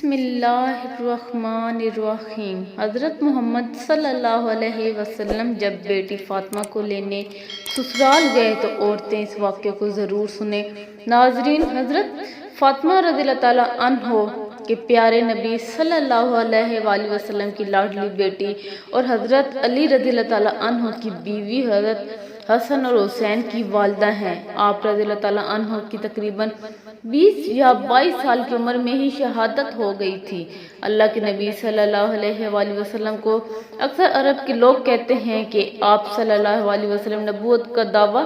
بسم اللہ الرحمن الرحیم۔ حضرت محمد صلی اللہ علیہ وسلم جب بیٹی فاطمہ کو لینے سسرال گئے تو عورتیں اس واقعے کو ضرور سنیں۔ ناظرین، حضرت فاطمہ رضی اللہ تعالیٰ عنہ کے پیارے نبی صلی اللہ علیہ وآلہ وسلم کی لاڈلی بیٹی اور حضرت علی رضی اللہ تعالیٰ عنہ کی بیوی حضرت حسن اور حسین کی والدہ ہیں۔ آپ رضی اللہ تعالیٰ عنہ کی تقریباً 20 یا 22 سال کی عمر میں ہی شہادت ہو گئی تھی۔ اللہ کے نبی صلی اللہ علیہ وآلہ وسلم کو اکثر عرب کے لوگ کہتے ہیں کہ آپ صلی اللہ علیہ وسلم نبوت کا دعویٰ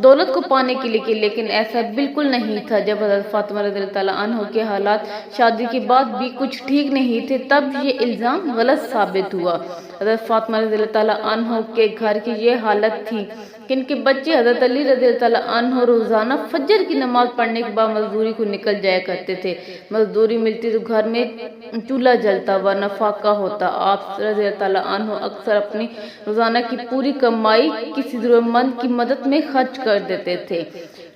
دولت کو پانے کے لیے، لیکن ایسا بالکل نہیں تھا۔ جب حضرت فاطمہ رضی اللہ تعالیٰ عنہ کے حالات شادی کے بعد بھی کچھ ٹھیک نہیں تھے، تب یہ الزام غلط ثابت ہوا۔ حضرت فاطمہ رضی اللہ تعالیٰ عنہ کے گھر کی یہ حالت تھی کہ ان کے بچے حضرت علی رضی اللہ تعالیٰ عنہ روزانہ فجر کی نماز پڑھنے کے بعد مزدوری کو نکل جایا کرتے تھے۔ مزدوری ملتی تو گھر میں چولہا جلتا ورنہ فاقہ ہوتا۔ آپ رضی اللہ تعالیٰ عنہ اکثر اپنی روزانہ کی پوری کمائی کسی ضرورت مند کی مدد میں خرچ کر دیتے تھے۔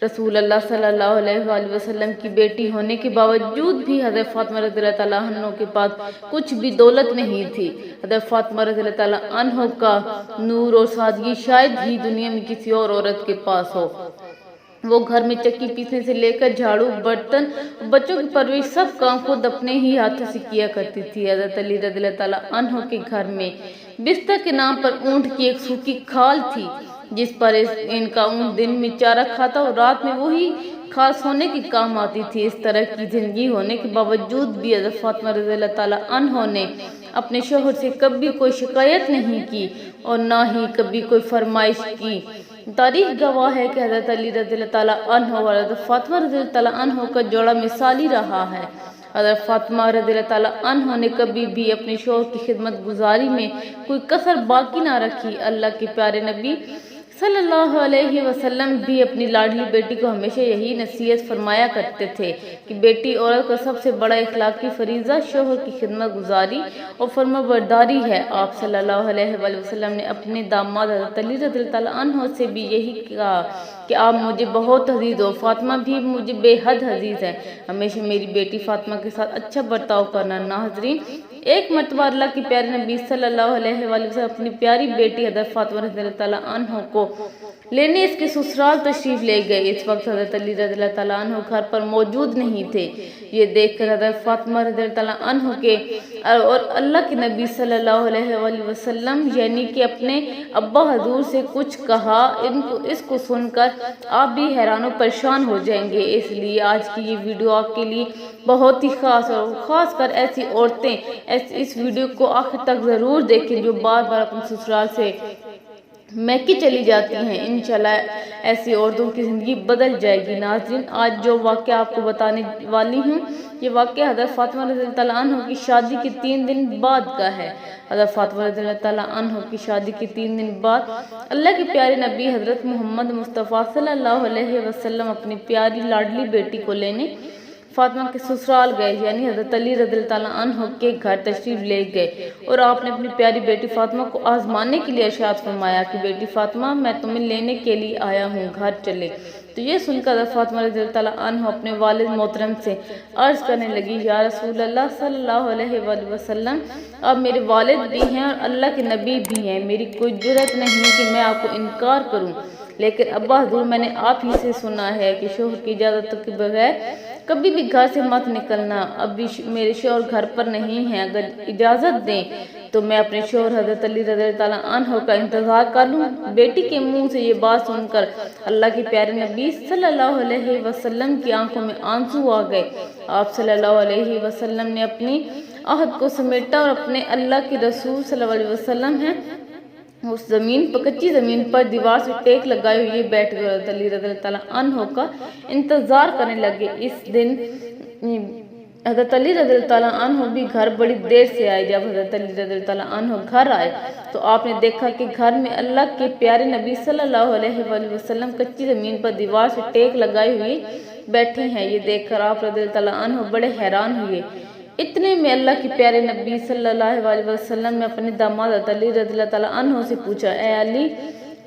رسول اللہ صلی اللہ علیہ وآلہ وسلم کی بیٹی ہونے کے باوجود بھی حضرت فاطمہ رضی اللہ تعالیٰ عنہ کے پاس کچھ بھی دولت نہیں تھی۔ حضرت فاطمہ رضی اللہ تعالیٰ عنہ کا نور اور سادگی شاید ہی دنیا میں کسی اور عورت کے پاس ہو۔ وہ گھر میں چکی پیسنے سے لے کر جھاڑو، برتن، بچوں کی پرورش سب کام خود اپنے ہی ہاتھوں سے کیا کرتی تھی۔ حضرت علی رضی اللہ تعالیٰ عنہ کے گھر میں بستر کے نام پر اونٹ کی ایک سوکھی کھال تھی، جس پر ان کا اونٹ دن میں چارہ کھاتا اور رات میں وہی کھال سونے کے کام آتی تھی۔ اس طرح کی زندگی ہونے کے باوجود بھی حضرت فاطمہ رضی اللہ تعالیٰ عنہ نے اپنے شوہر سے کبھی کوئی شکایت نہیں کی اور نہ ہی کبھی کوئی فرمائش کی۔ تاریخ گواہ ہے کہ حضرت علی رضی اللہ تعالیٰ عنہ اور حضرت فاطمہ رضی اللہ تعالیٰ عنہ کا جوڑا مثالی رہا ہے۔ حضرت فاطمہ رضی اللہ تعالیٰ عنہ نے کبھی بھی اپنے شوہر کی خدمت گزاری میں کوئی کسر باقی نہ رکھی۔ اللہ کے پیارے نبی صلی اللہ علیہ وسلم بھی اپنی لاڈلی بیٹی کو ہمیشہ یہی نصیحت فرمایا کرتے تھے کہ بیٹی عورت کا سب سے بڑا اخلاقی فریضہ شوہر کی خدمت گزاری اور فرما برداری ہے۔ آپ صلی اللہ علیہ وآلہ وسلم نے اپنے داماد حضرت علی رضی اللہ تعالیٰ عنہ سے بھی یہی کہا کہ آپ مجھے بہت عزیز ہو، فاطمہ بھی مجھے بے حد عزیز ہے، ہمیشہ میری بیٹی فاطمہ کے ساتھ اچھا برتاؤ کرنا۔ ناظرین، ایک مرتبہ اللہ کے پیارے نبی صلی اللہ علیہ وآلہ وسلم اپنی پیاری بیٹی حضرت فاطمہ رضی اللہ تعالیٰ عنہ کو لینے اس کے سسرال تشریف لے گئے۔ اس وقت حضرت علی رضی اللہ تعالیٰ عنہ گھر پر موجود نہیں تھے۔ یہ دیکھ کر حضرت فاطمہ رضی اللہ تعالیٰ عنہ کے اور اللہ کے نبی صلی اللہ علیہ وآلہ وسلم یعنی کہ اپنے ابا حضور سے کچھ کہا۔ اس کو سن کر آپ بھی حیران و پریشان ہو جائیں گے، اس لیے آج کی یہ ویڈیو آپ کے لیے بہت ہی خاص اور خاص کر ایسی عورتیں اس ویڈیو کو آخر تک ضرور دیکھیں جو بار بار اپنے سسرال سے میکے چلی جاتی ہیں۔ انشاءاللہ ایسی عورتوں کی زندگی بدل جائے گی۔ ناظرین، آج جو واقعہ آپ کو بتانے والی ہوں، یہ واقعہ حضرت فاطمہ رضی اللہ تعالیٰ عنہ کی شادی کے 3 دن بعد کا ہے۔ حضرت فاطمہ رضی اللہ تعالیٰ عنہ کی شادی کے 3 دن بعد اللہ کے پیارے نبی حضرت محمد مصطفیٰ صلی اللہ علیہ وسلم اپنی پیاری لاڈلی بیٹی کو لینے فاطمہ کے سسرال گئے، یعنی حضرت علی رضی اللہ تعالیٰ عنہ کے گھر تشریف لے گئے اور آپ نے اپنی پیاری بیٹی فاطمہ کو آزمانے کے لیے ارشاد فرمایا کہ بیٹی فاطمہ، میں تمہیں لینے کے لیے آیا ہوں، گھر چلے۔ تو یہ سن کر حضرت فاطمہ رضی اللہ تعالیٰ عنہ اپنے والد محترم سے عرض کرنے لگی، یا رسول اللہ صلی اللہ علیہ وآلہ وسلم، آپ میرے والد بھی ہیں اور اللہ کے نبی بھی ہیں، میری کوئی جرأت نہیں کہ میں آپ کو انکار کروں، لیکن ابا حضور، میں نے آپ ہی سے سنا ہے کہ شوہر کی اجازت کے بغیر کبھی بھی گھر سے مت نکلنا۔ اب بھی میرے شوہر گھر پر نہیں ہیں، اگر اجازت دیں تو میں اپنے شوہر حضرت علی رضی اللہ تعالیٰ عنہ کا انتظار کر لوں۔ بیٹی کے منہ سے یہ بات سن کر اللہ کے پیارے نبی صلی اللہ علیہ وسلم کی آنکھوں میں آنسو آ گئے۔ آپ صلی اللہ علیہ وسلم نے اپنی عہد کو سمیٹا اور اپنے اللہ کے رسول صلی اللہ علیہ وسلم ہیں اس کچی زمین پر دیوار سے ٹیک لگائے ہوئے بیٹھ گئے، حضرت علی رضی اللہ تعالیٰ عنہ کا انتظار کرنے لگے۔ اس دن حضرت علی رضی اللہ تعالیٰ عنہ بھی گھر بڑی دیر سے آئے۔ جب حضرت علی رضی اللہ تعالیٰ عنہ گھر آئے تو آپ نے دیکھا کہ گھر میں اللہ کے پیارے نبی صلی اللہ علیہ وآلہ وسلم کچی زمین پر دیوار سے ٹیک لگائے ہوئے بیٹھے ہیں۔ یہ دیکھ کر آپ رضی اللہ تعالیٰ عنہ بڑے حیران ہوئے۔ اتنے میں اللہ کے پیارے نبی صلی اللہ علیہ وسلم نے اپنے داماد علی رضی اللہ تعالیٰ عنہ سے پوچھا، اے علی،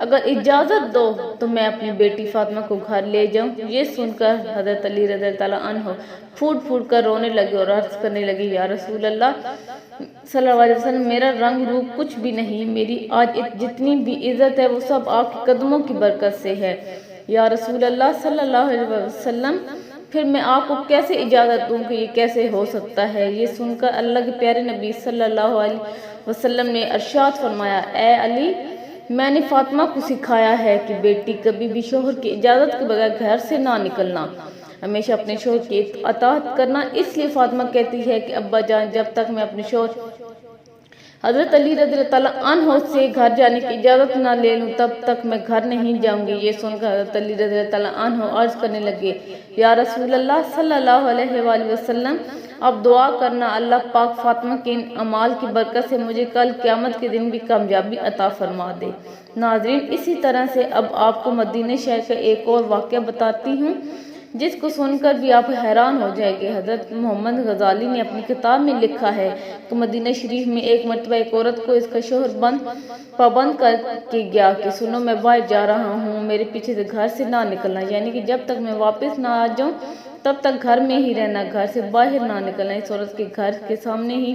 اگر اجازت دو تو میں اپنی بیٹی فاطمہ کو گھر لے جاؤں۔ یہ سن کر حضرت علی رضی اللہ عنہ پھوٹ پھوٹ کر رونے لگے اور عرض کرنے لگے، یا رسول اللہ صلی اللہ علیہ وسلم، میرا رنگ روپ کچھ بھی نہیں، میری آج جتنی بھی عزت ہے وہ سب آپ کے قدموں کی برکت سے ہے۔ یا رسول اللہ صلی اللہ علیہ وسلم، پھر میں آپ کو کیسے اجازت دوں کہ یہ کیسے ہو سکتا ہے؟ یہ سن کر اللہ کے پیارے نبی صلی اللہ علیہ وسلم نے ارشاد فرمایا، اے علی، میں نے فاطمہ کو سکھایا ہے کہ بیٹی کبھی بھی شوہر کی اجازت کے بغیر گھر سے نہ نکلنا، ہمیشہ اپنے شوہر کی اطاعت کرنا۔ اس لیے فاطمہ کہتی ہے کہ ابا جان، جب تک میں اپنے شوہر حضرت علی رضی اللہ عنہ سے گھر جانے کی اجازت نہ لے لوں تب تک میں گھر نہیں جاؤں گی۔ یہ سن کر حضرت علی رضی اللہ عنہ عرض کرنے لگے، یا رسول اللہ صلی اللہ علیہ وآلہ وسلم، اب دعا کرنا اللہ پاک فاطمہ کے ان اعمال کی برکت سے مجھے کل قیامت کے دن بھی کامیابی عطا فرما دے۔ ناظرین، اسی طرح سے اب آپ کو مدینہ شہر کا ایک اور واقعہ بتاتی ہوں جس کو سن کر بھی آپ حیران ہو جائیں گے۔ حضرت محمد غزالی نے اپنی کتاب میں لکھا ہے کہ مدینہ شریف میں ایک مرتبہ ایک عورت کو اس کا شوہر پابند کر کے گیا کہ سنو، میں باہر جا رہا ہوں، میرے پیچھے سے گھر سے نہ نکلنا، یعنی کہ جب تک میں واپس نہ آ جاؤں تب تک گھر میں ہی رہنا، گھر سے باہر نہ نکلنا۔ اس عورت کے گھر کے سامنے ہی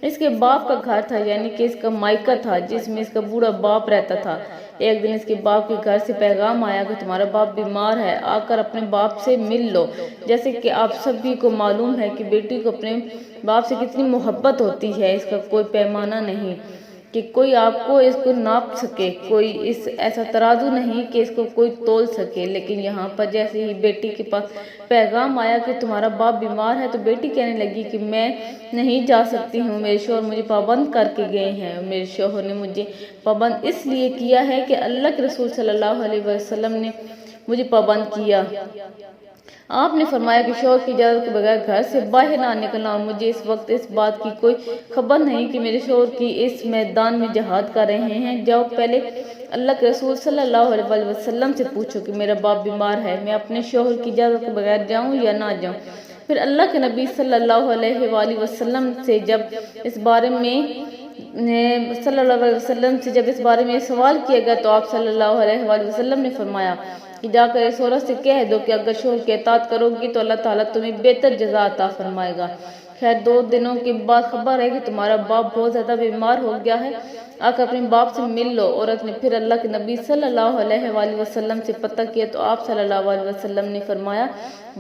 اس کے باپ کا گھر تھا، یعنی کہ اس کا مائکہ تھا جس میں اس کا بوڑھا باپ رہتا تھا۔ ایک دن اس کے باپ کے گھر سے پیغام آیا کہ تمہارا باپ بیمار ہے، آ کر اپنے باپ سے مل لو۔ جیسے کہ آپ سبھی کو معلوم ہے کہ بیٹی کو اپنے باپ سے کتنی محبت ہوتی ہے، اس کا کوئی پیمانہ نہیں کہ کوئی آپ کو اس کو ناپ سکے، کوئی ایسا ترازو نہیں کہ اس کو کوئی تول سکے۔ لیکن یہاں پر جیسے ہی بیٹی کے پاس پیغام آیا کہ تمہارا باپ بیمار ہے تو بیٹی کہنے لگی کہ میں نہیں جا سکتی ہوں، میرے شوہر مجھے پابند کر کے گئے ہیں، میرے شوہر نے مجھے پابند اس لیے کیا ہے کہ اللہ کے رسول صلی اللہ علیہ وسلم نے مجھے پابند کیا۔ آپ نے فرمایا کہ شوہر کی اجازت کے بغیر گھر سے باہر نہ نکلنا، اور مجھے اس وقت اس بات کی کوئی خبر نہیں کہ میرے شوہر کی اس میدان میں جہاد کر رہے ہیں۔ جاؤ پہلے اللہ کے رسول صلی اللہ علیہ وسلم سے پوچھو کہ میرا باپ بیمار ہے، میں اپنے شوہر کی اجازت کے بغیر جاؤں یا نہ جاؤں۔ پھر اللہ کے نبی صلی اللہ علیہ وآلہ وسلم سے جب اس بارے میں سوال کیا گیا تو آپ صلی اللہ علیہ وآلہ وسلم نے فرمایا کہ جا کر اس عورت سے کہہ دو کہ اگر شوہر کی اطاعت کرو گی تو اللہ تعالیٰ تمہیں بہتر جزا عطا فرمائے گا۔ خیر 2 دنوں کے بعد خبر ہے کہ تمہارا باپ بہت زیادہ بیمار ہو گیا ہے، آ کر اپنے باپ سے مل لو۔ عورت نے پھر اللہ کے نبی صلی اللہ علیہ وآلہ وسلم سے پتہ کیا تو آپ صلی اللہ علیہ وسلم نے فرمایا،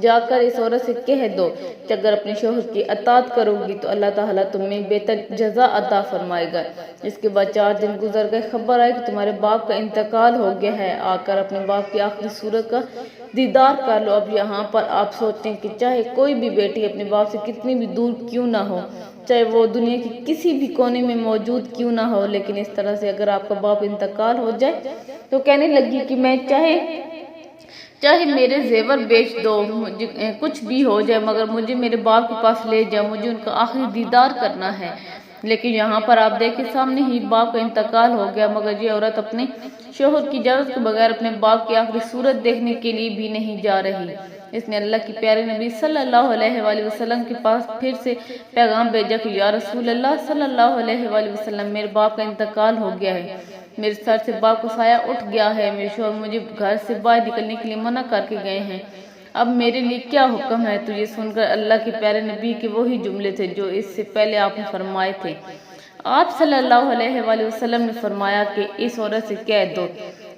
جا کر اس عورت سے کہہ دو کہ اگر اپنے شوہر کی اطاعت کرو گی تو اللہ تعالیٰ تمہیں بہتر جزا عطا فرمائے گا۔ اس کے بعد 4 دن گزر گئے، خبر آئی کہ تمہارے باپ کا انتقال ہو گیا ہے، آ کر اپنے باپ کی آخری صورت کا دیدار کر لو۔ اب یہاں پر آپ سوچتے ہیں کہ چاہے کوئی بھی بیٹی اپنے باپ سے کتنی بھی دور کیوں نہ ہو، چاہے وہ دنیا کی کسی بھی کونے میں موجود کیوں نہ ہو، لیکن اس طرح سے اگر آپ کا باپ انتقال ہو جائے تو کہنے لگی کہ میں چاہے میرے زیور بیچ دو، مجھے کچھ بھی ہو جائے، مگر مجھے میرے باپ کے پاس لے جاؤ، مجھے ان کا آخری دیدار کرنا ہے۔ لیکن یہاں پر آپ دیکھیں سامنے ہی باپ کا انتقال ہو گیا، مگر یہ عورت اپنے شوہر کی اجازت کے بغیر اپنے باپ کی آخری صورت دیکھنے کے لیے بھی نہیں جا رہی۔ اس نے اللہ کے پیارے نبی صلی اللہ علیہ وآلہ وسلم کے پاس پھر سے پیغام بھیجا کہ یا رسول اللہ صلی اللہ علیہ وآلہ وسلم، میرے باپ کا انتقال ہو گیا ہے، میرے سر سے باپ کا سایہ اٹھ گیا ہے، میرے شوہر مجھے گھر سے باہر نکلنے کے لیے منع کر کے گئے ہیں، اب میرے لیے کیا حکم ہے؟ تو یہ سن کر اللہ کے پیارے نبی کے وہی جملے تھے جو اس سے پہلے آپ نے فرمائے تھے۔ آپ صلی اللہ علیہ وآلہ وسلم نے فرمایا کہ اس عورت سے کہہ دو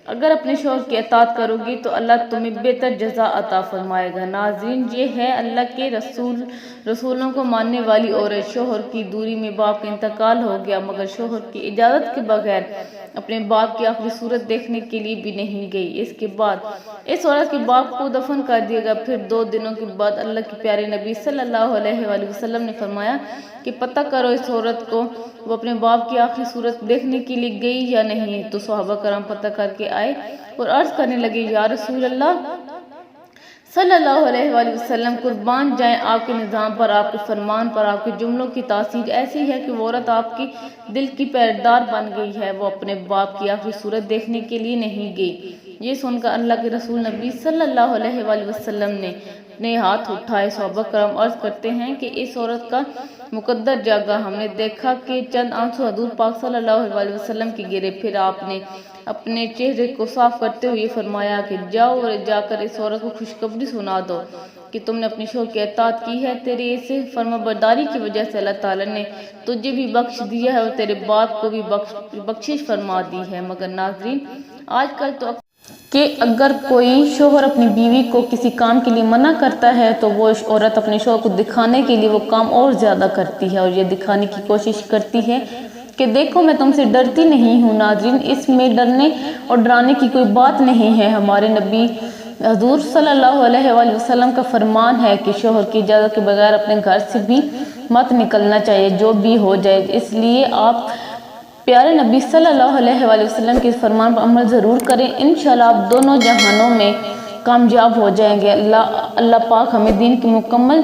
اگر اپنے شوہر کی اطاعت کرو گی تو اللہ تمہیں بہتر جزا عطا فرمائے گا۔ ناظرین، یہ ہے اللہ کے رسولوں کو ماننے والی عورت، شوہر کی دوری میں باپ کا انتقال ہو گیا مگر شوہر کی اجازت کے بغیر اپنے باپ کی آخری صورت دیکھنے کے لیے بھی نہیں گئی۔ اس کے بعد اس عورت کے باپ کو دفن کر دیا گیا۔ پھر 2 دنوں کے بعد اللہ کے پیارے نبی صلی اللہ علیہ وآلہ وسلم نے فرمایا کہ پتہ کرو اس عورت کو وہ اپنے باپ کی آخری صورت دیکھنے کے لیے گئی یا نہیں۔ تو صحابہ کرام پتہ کر کے آئے اور عرض کرنے لگے، یا رسول اللہ صلی اللہ علیہ وآلہ وسلم، قربان جائیں آپ کے نظام پر، آپ کے فرمان پر، آپ کے جملوں کی تاثیر ایسی ہے کہ وہ عورت آپ کی دل کی پیردار بن گئی ہے، وہ اپنے باپ کی آخری صورت دیکھنے کے لیے نہیں گئی۔ یہ سن کر اللہ کے رسول نبی صلی اللہ علیہ وآلہ وسلم نے نے ہاتھ اٹھائے۔ صحابہ کرام عرض کرتے ہیں کہ اس عورت کا مقدر جاگا، ہم نے دیکھا کہ چند آنسو حضور پاک صلی اللہ علیہ وسلم کی گرے، پھر آپ نے اپنے چہرے کو صاف کرتے ہوئے فرمایا کہ جاؤ اور جا کر اس عورت کو خوشخبری سنا دو کہ تم نے اپنی شوہر کی اطاعت کی ہے، تیری اس فرمانبرداری کی وجہ سے اللہ تعالیٰ نے تجھے بھی بخش دیا ہے اور تیرے باپ کو بھی بخشش فرما دی ہے۔ مگر ناظرین، آج کل تو کہ اگر کوئی شوہر اپنی بیوی کو کسی کام کے لیے منع کرتا ہے تو وہ عورت اپنے شوہر کو دکھانے کے لیے وہ کام اور زیادہ کرتی ہے اور یہ دکھانے کی کوشش کرتی ہے کہ دیکھو میں تم سے ڈرتی نہیں ہوں۔ ناظرین، اس میں ڈرنے اور ڈرانے کی کوئی بات نہیں ہے۔ ہمارے نبی حضور صلی اللہ علیہ وآلہ وسلم کا فرمان ہے کہ شوہر کی اجازت کے بغیر اپنے گھر سے بھی مت نکلنا چاہیے، جو بھی ہو جائے۔ اس لیے آپ پیارے نبی صلی اللہ علیہ وآلہ وسلم کے فرمان پر عمل ضرور کریں، انشاءاللہ آپ دونوں جہانوں میں کامیاب ہو جائیں گے۔ اللہ پاک ہمیں دین کی مکمل